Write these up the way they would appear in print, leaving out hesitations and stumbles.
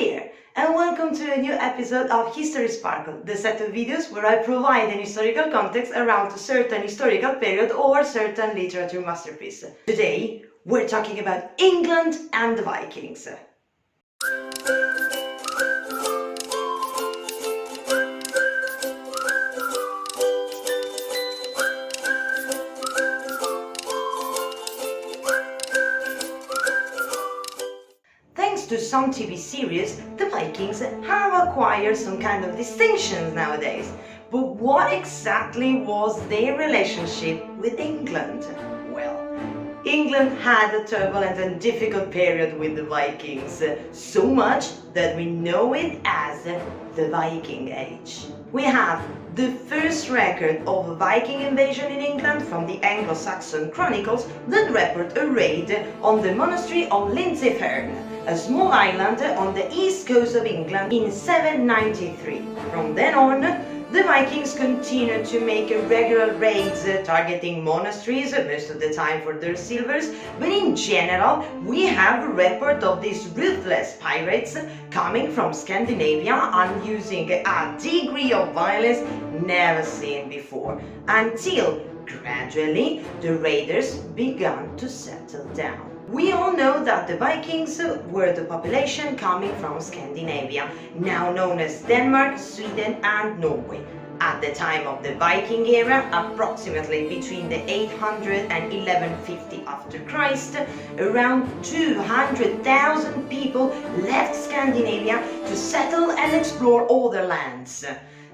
there, and welcome to a new episode of History Sparkle, the set of videos where I provide an historical context around a certain historical period or certain literature masterpiece. Today, we're talking about England and the Vikings. Thanks to some TV series, the Vikings have acquired some kind of distinctions nowadays. But what exactly was their relationship with England? Well, England had a turbulent and difficult period with the Vikings, so much that we know it as the Viking Age. We have the first record of a Viking invasion in England from the Anglo-Saxon chronicles that report a raid on the monastery of Lindsey, a small island on the east coast of England in 793. From then on, the Vikings continued to make regular raids targeting monasteries, most of the time for their silvers, but in general we have a report of these ruthless pirates coming from Scandinavia and using a degree of violence never seen before, until gradually the raiders began to settle down. We all know that the Vikings were the population coming from Scandinavia, now known as Denmark, Sweden and Norway. At the time of the Viking era, approximately between the 800 and 1150 after Christ, around 200,000 people left Scandinavia to settle and explore other lands.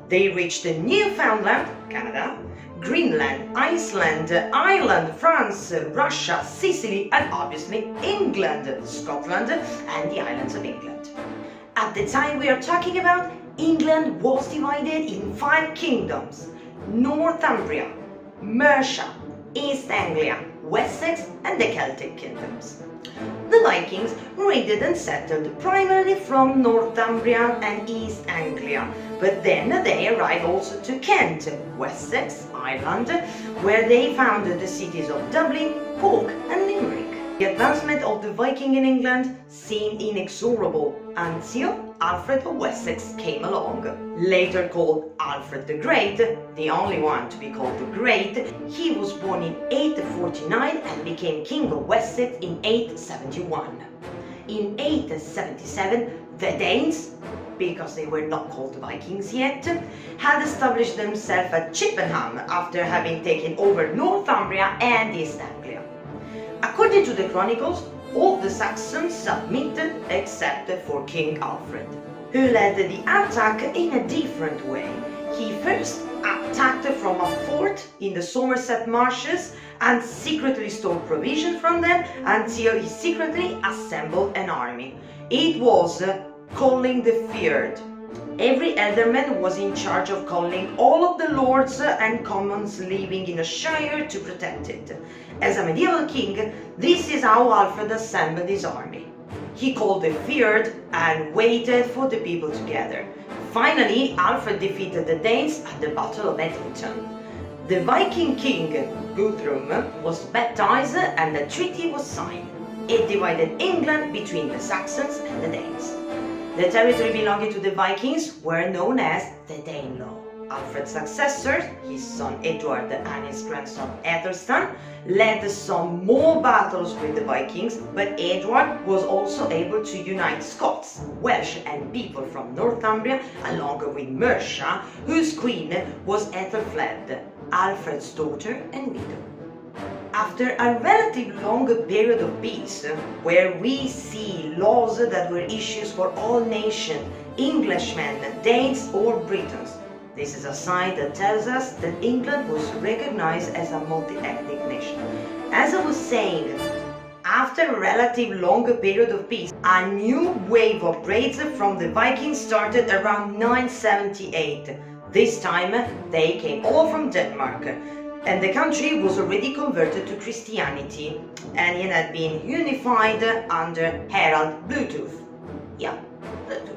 They reached Newfoundland, Canada, Greenland, Iceland, Ireland, France, Russia, Sicily and obviously England, Scotland and the islands of England. At the time we are talking about, England was divided in 5 kingdoms: Northumbria, Mercia, East Anglia, Wessex and the Celtic kingdoms. The Vikings raided and settled primarily from Northumbria and East Anglia, but then they arrived also to Kent, Wessex, Ireland, where they founded the cities of Dublin, Cork and Limerick. The advancement of the Viking in England seemed inexorable until Alfred of Wessex came along. Later called Alfred the Great, the only one to be called the Great, he was born in 849 and became King of Wessex in 871. In 877, the Danes, because they were not called the Vikings yet, had established themselves at Chippenham after having taken over Northumbria and East Anglia. According to the chronicles, all the Saxons submitted except for King Alfred, who led the attack in a different way. He first attacked from a fort in the Somerset marshes and secretly stole provisions from them until he secretly assembled an army. It was calling the feared. Every alderman was in charge of calling all of the lords and commons living in a shire to protect it. As a medieval king, this is how Alfred assembled his army. He called the feared and waited for the people to gather. Finally, Alfred defeated the Danes at the Battle of Edington. The Viking king, Guthrum, was baptized and a treaty was signed. It divided England between the Saxons and the Danes. The territory belonging to the Vikings were known as the Danelaw. Alfred's successor, his son Edward and his grandson Aethelstan, led some more battles with the Vikings, but Edward was also able to unite Scots, Welsh and people from Northumbria along with Mercia, whose queen was Aethelflaed, Alfred's daughter and widow. After a relatively long period of peace, where we see laws that were issues for all nations, Englishmen, Danes or Britons, this is a sign that tells us that England was recognized as a multi-ethnic nation. As I was saying, after a relatively long period of peace, a new wave of raids from the Vikings started around 978. This time they came all from Denmark, and the country was already converted to Christianity, and it had been unified under Harald Bluetooth. Yeah, Bluetooth.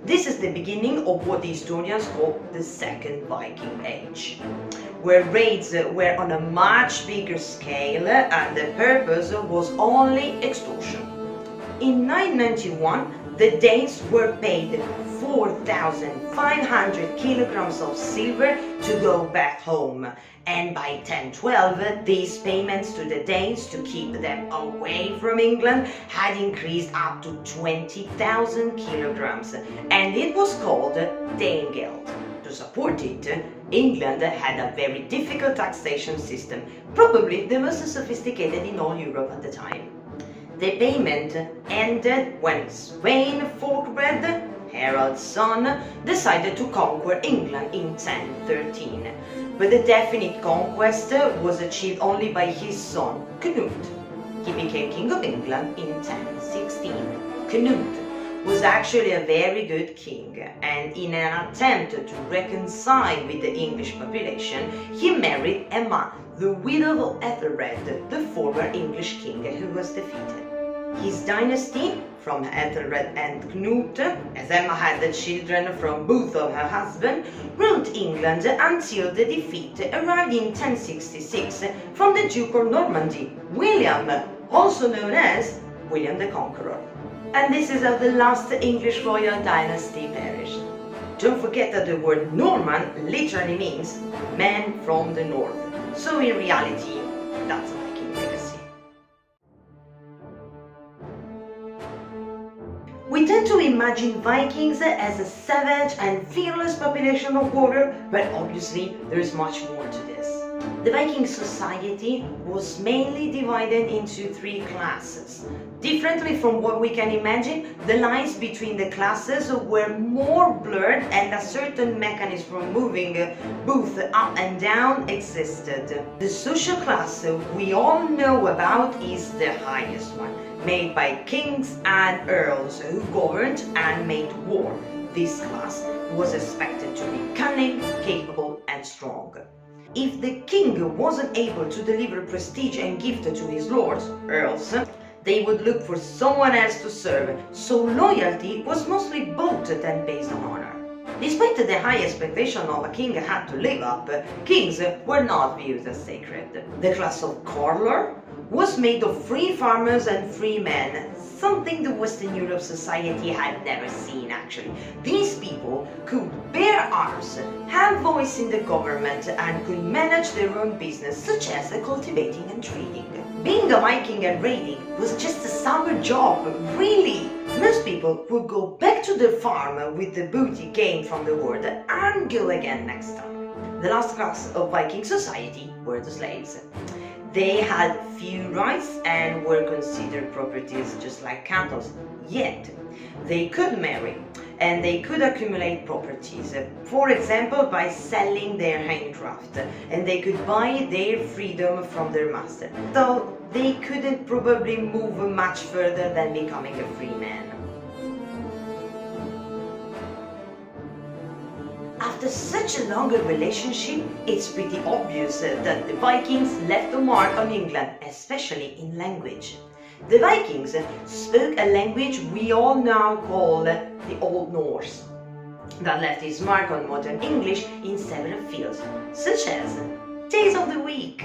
This is the beginning of what the historians call the Second Viking Age, where raids were on a much bigger scale and the purpose was only extortion. In 991, the Danes were paid 4,500 kilograms of silver to go back home, and by 1012 these payments to the Danes to keep them away from England had increased up to 20,000 kilograms, and it was called Danegeld. To support it, England had a very difficult taxation system, probably the most sophisticated in all Europe at the time. The payment ended when Sweyn Forkbeard, Harold's son, decided to conquer England in 1013. But the definite conquest was achieved only by his son, Canute. He became King of England in 1016. Canute was actually a very good king, and in an attempt to reconcile with the English population, he married Emma, the widow of Ethelred, the former English king who was defeated. His dynasty, from Ethelred and Knut, as Emma had the children from both of her husbands, ruled England until the defeat arrived in 1066 from the Duke of Normandy, William, also known as William the Conqueror. And this is how the last English royal dynasty perished. Don't forget that the word Norman literally means man from the north. So in reality, that's a Viking legacy. We tend to imagine Vikings as a savage and fearless population of water, but obviously there is much more to this. The Viking society was mainly divided into three classes. Differently from what we can imagine, the lines between the classes were more blurred, and a certain mechanism for moving both up and down existed. The social class we all know about is the highest one, made by kings and earls who governed and made war. This class was expected to be cunning, capable, and strong. If the king wasn't able to deliver prestige and gift to his lords, earls, they would look for someone else to serve, so loyalty was mostly bought than based on honor. Despite the high expectation of a king had to live up, kings were not viewed as sacred. The class of curler was made of free farmers and free men, something the Western Europe society had never seen actually. These people could bear arms, have voice in the government, and could manage their own business, such as cultivating and trading. Being a Viking and raiding was just a summer job, really. Most people would go back to their farm with the booty gained from the war and go again next time. The last class of Viking society were the slaves. They had few rights and were considered properties just like cattle, yet they could marry and they could accumulate properties, for example by selling their handcraft, and they could buy their freedom from their master, though they couldn't probably move much further than becoming a free man. After such a long relationship, it's pretty obvious that the Vikings left a mark on England, especially in language. The Vikings spoke a language we all now call the Old Norse, that left its mark on modern English in several fields, such as days of the week.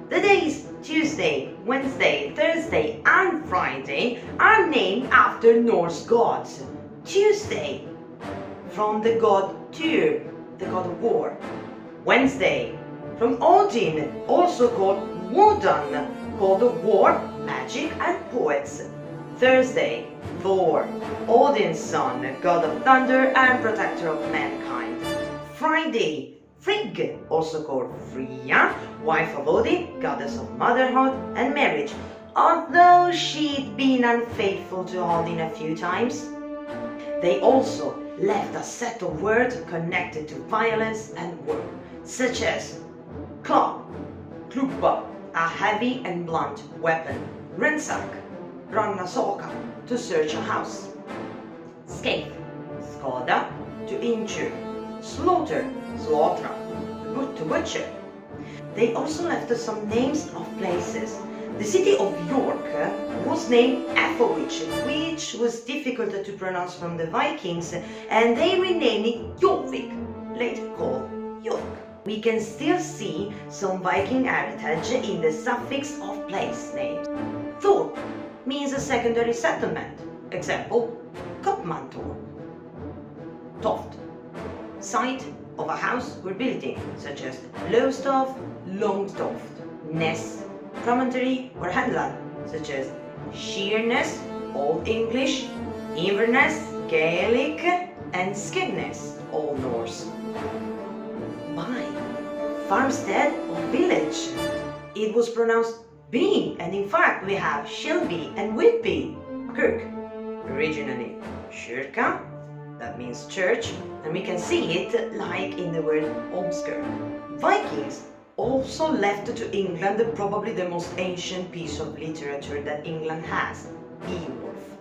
The days Tuesday, Wednesday, Thursday, and Friday are named after Norse gods. Tuesday, from the god Tyr, the god of war. Wednesday, from Odin, also called Wodan, god of war, magic, and poets. Thursday, Thor, Odin's son, god of thunder and protector of mankind. Friday, Frigg, also called Freya, wife of Odin, goddess of motherhood and marriage, although she'd been unfaithful to Odin a few times. They also left a set of words connected to violence and war, such as club, klubba, a heavy and blunt weapon, ransack, rannsaka, to search a house, scathe, skada, to injure, slaughter, slaughtra, to butcher. They also left us some names of places. The city of York was named Ethelwich, which was difficult to pronounce from the Vikings, and they renamed it Jorvik, later called York. We can still see some Viking heritage in the suffix of place names. Thor means a secondary settlement. Example, topmantor. Toft, site of a house or building, such as Lowestoft, Longtoft. Ness, promontory or headland, such as Sheerness, Old English, Inverness, Gaelic, and Skegness, Old Norse. By, farmstead or village. It was pronounced B, and in fact we have Shelby and Whitby. Kirk, originally kyrka, that means church, and we can see it like in the word Omsker. Vikings also left to England probably the most ancient piece of literature that England has, Beowulf.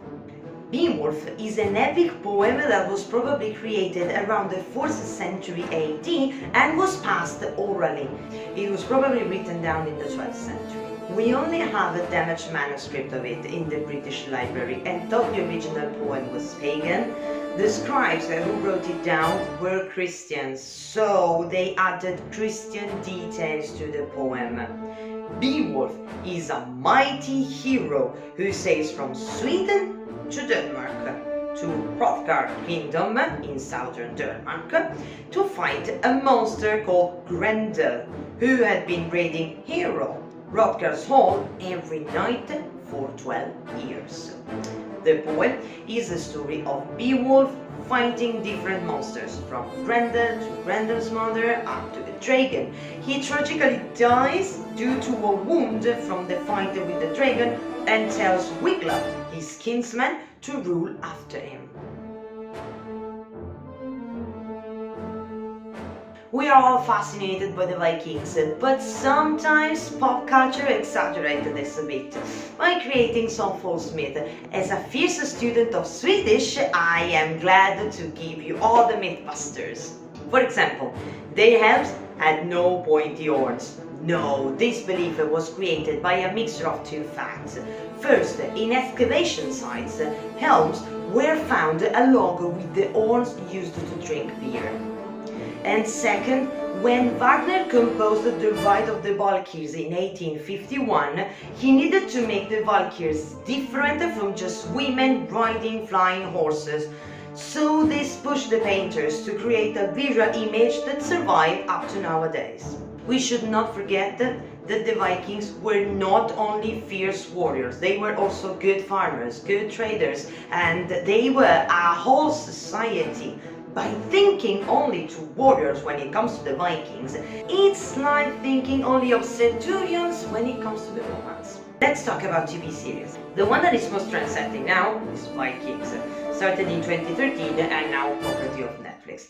Beowulf is an epic poem that was probably created around the 4th century AD and was passed orally. It was probably written down in the 12th century. We only have a damaged manuscript of it in the British Library, and though the original poem was pagan, the scribes who wrote it down were Christians, so they added Christian details to the poem. Beowulf is a mighty hero who sails from Sweden to Denmark, to Hrothgar Kingdom in southern Denmark, to fight a monster called Grendel, who had been raiding Hero, Hrothgar's hall, every night for 12 years. The poem is the story of Beowulf fighting different monsters, from Grendel to Grendel's mother up to the dragon. He tragically dies due to a wound from the fight with the dragon and tells Wiglaf, his kinsman, to rule after him. We are all fascinated by the Vikings, but sometimes pop culture exaggerated this a bit by creating some false myth. As a fierce student of Swedish, I am glad to give you all the mythbusters. For example, their helms had no pointy horns. No, this belief was created by a mixture of two facts. First, in excavation sites, helms were found along with the horns used to drink beer. And second, when Wagner composed The Ride of the Valkyries in 1851, he needed to make the Valkyries different from just women riding flying horses. So this pushed the painters to create a visual image that survived up to nowadays. We should not forget that the Vikings were not only fierce warriors, they were also good farmers, good traders, and they were a whole society. By thinking only to warriors when it comes to the Vikings, it's like thinking only of centurions when it comes to the Romans. Let's talk about TV series. The one that is most trendsetting now is Vikings, started in 2013 and now property of Netflix.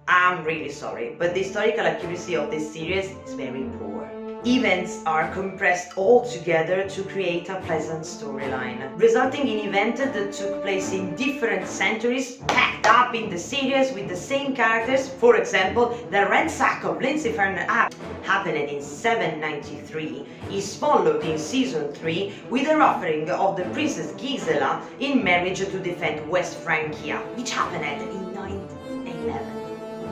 I'm really sorry, but the historical accuracy of this series is very poor. Events are compressed all together to create a pleasant storyline, resulting in events that took place in different centuries, packed up in the series with the same characters. For example, the ransack of Lindseyfern Abbey happened in 793, is followed in season 3 with the offering of the princess Gisela in marriage to defend West Francia, which happened in 911.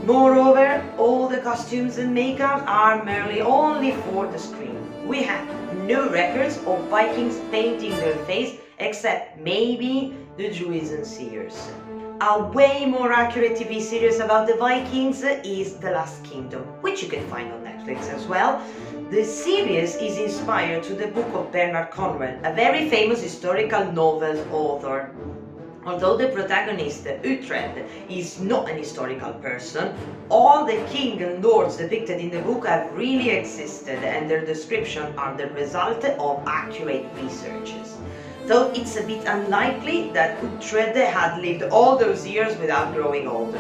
Moreover, all the costumes and makeup are merely only for the screen. We have no records of Vikings painting their face except maybe the Druids and Seers. A way more accurate TV series about the Vikings is The Last Kingdom, which you can find on Netflix as well. The series is inspired to the book of Bernard Cornwell, a very famous historical novel author. Although the protagonist, Uhtred, is not an historical person, all the king and lords depicted in the book have really existed, and their descriptions are the result of accurate researches. Though it's a bit unlikely that Uhtred had lived all those years without growing old.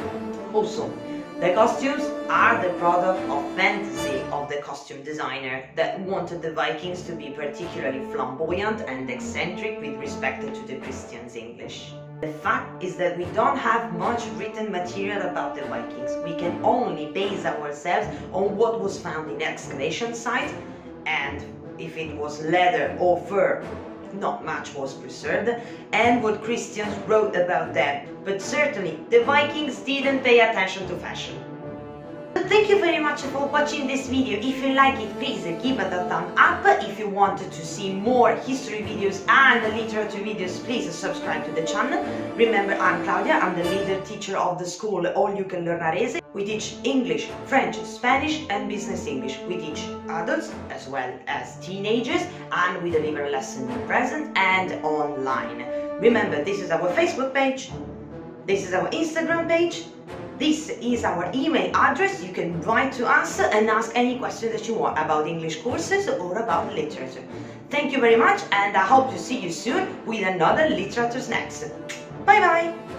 Also, the costumes are the product of fantasy of the costume designer that wanted the Vikings to be particularly flamboyant and eccentric with respect to the Christians' English. The fact is that we don't have much written material about the Vikings. We can only base ourselves on what was found in excavation sites, and if it was leather or fur, not much was preserved, and what Christians wrote about them. But certainly, the Vikings didn't pay attention to fashion. The thank you very much for watching this video. If you like it, please give it a thumb up. If you wanted to see more history videos and literature videos, please subscribe to the channel. Remember, I'm Claudia, I'm the leader teacher of the school All You Can Learn Arese. We teach English, French, Spanish and Business English. We teach adults as well as teenagers, and we deliver lessons in present and online. Remember, this is our Facebook page, this is our Instagram page, this is our email address. You can write to us and ask any question that you want about English courses or about literature. Thank you very much, and I hope to see you soon with another Literature Snacks. Bye bye!